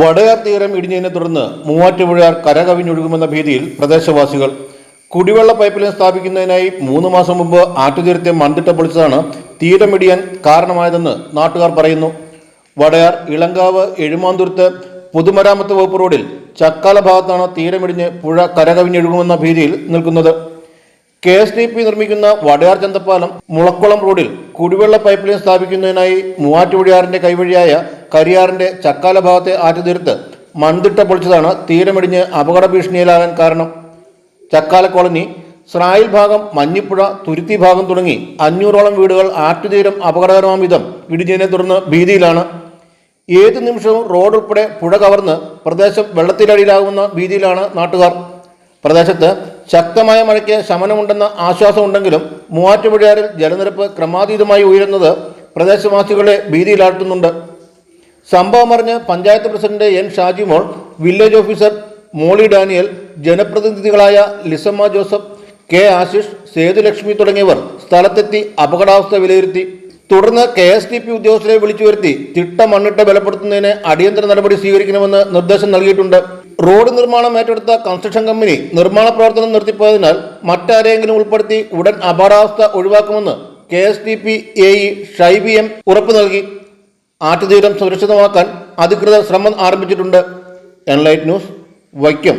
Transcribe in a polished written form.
വടയാർ തീരം ഇടിഞ്ഞതിനെ തുടർന്ന് മൂവാറ്റുപുഴയാർ കരകവിഞ്ഞൊഴുകുമെന്ന ഭീതിയിൽ പ്രദേശവാസികൾ. കുടിവെള്ള പൈപ്പ് ലൈൻ സ്ഥാപിക്കുന്നതിനായി 3 മാസം മുമ്പ് ആറ്റുതീരത്തെ മണ്ണിട്ട പൊളിച്ചതാണ് തീരമിടിയാൻ കാരണമായതെന്ന് നാട്ടുകാർ പറയുന്നു. വടയാർ ഇളങ്കാവ് എഴുമാന്തുരുത്ത് പൊതുമരാമത്ത് വകുപ്പ് റോഡിൽ ചക്കാല ഭാഗത്താണ് തീരമിടിഞ്ഞ് പുഴ കരകവിഞ്ഞൊഴുകുമെന്ന ഭീതിയിൽ നിൽക്കുന്നത്. KSDP നിർമ്മിക്കുന്ന വടയാർ ചന്തപ്പാലം മുളക്കുളം റോഡിൽ കുടിവെള്ള പൈപ്പ് ലൈൻ സ്ഥാപിക്കുന്നതിനായി മൂവാറ്റുപുഴയാറിന്റെ കൈവഴിയായ കരിയാറിന്റെ ചക്കാല ഭാഗത്തെ ആറ്റുതീരത്ത് മൺതിട്ട പൊളിച്ചതാണ് തീരമിടിഞ്ഞ് അപകട ഭീഷണിയിലാകാൻ കാരണം. ചക്കാല കോളനി, സ്രായിൽ ഭാഗം, മഞ്ഞിപ്പുഴ, തുരുത്തി ഭാഗം തുടങ്ങി 500ഓളം വീടുകൾ ആറ്റുതീരം അപകടകരമാം വിധം ഇടിഞ്ഞതിനെ തുടർന്ന് ഭീതിയിലാണ്. ഏതു നിമിഷവും റോഡ് ഉൾപ്പെടെ പുഴ കവർന്ന് പ്രദേശം വെള്ളത്തിലടിയിലാകുമെന്ന ഭീതിയിലാണ് നാട്ടുകാർ. പ്രദേശത്ത് ശക്തമായ മഴയ്ക്ക് ശമനമുണ്ടെന്ന ആശ്വാസമുണ്ടെങ്കിലും മൂവാറ്റുപുഴയാറിൽ ജലനിരപ്പ് ക്രമാതീതമായി ഉയരുന്നത് പ്രദേശവാസികളെ ഭീതിയിലാഴ്ത്തുന്നുണ്ട്. സംഭവം അറിഞ്ഞ് panchayat president N Shajimol, village officer Molly Daniel, ജനപ്രതിനിധികളായ ലിസമ്മ ജോസഫ്, K ആശിഷ്, സേതുലക്ഷ്മി തുടങ്ങിയവർ സ്ഥലത്തെത്തി അപകടാവസ്ഥ വിലയിരുത്തി. തുടർന്ന് KSDP ഉദ്യോഗസ്ഥരെ വിളിച്ചു വരുത്തി തിട്ട മണ്ണിട്ട് ബലപ്പെടുത്തുന്നതിന് അടിയന്തര നടപടി സ്വീകരിക്കണമെന്ന് നിർദ്ദേശം നൽകിയിട്ടുണ്ട്. റോഡ് നിർമ്മാണം ഏറ്റെടുത്ത കൺസ്ട്രക്ഷൻ കമ്പനി നിർമ്മാണ പ്രവർത്തനം നിർത്തിപ്പോയതിനാൽ മറ്റാരെങ്കിലും ഉൾപ്പെടുത്തി ഉടൻ അപകടാവസ്ഥ ഒഴിവാക്കുമെന്ന് KSDP AE ഷൈബി M ഉറപ്പ് നൽകി. ആറ്റുതീരം സുരക്ഷിതമാക്കാൻ അധികൃതർ ശ്രമം ആരംഭിച്ചിട്ടുണ്ട്. Enlight news, Vaikom.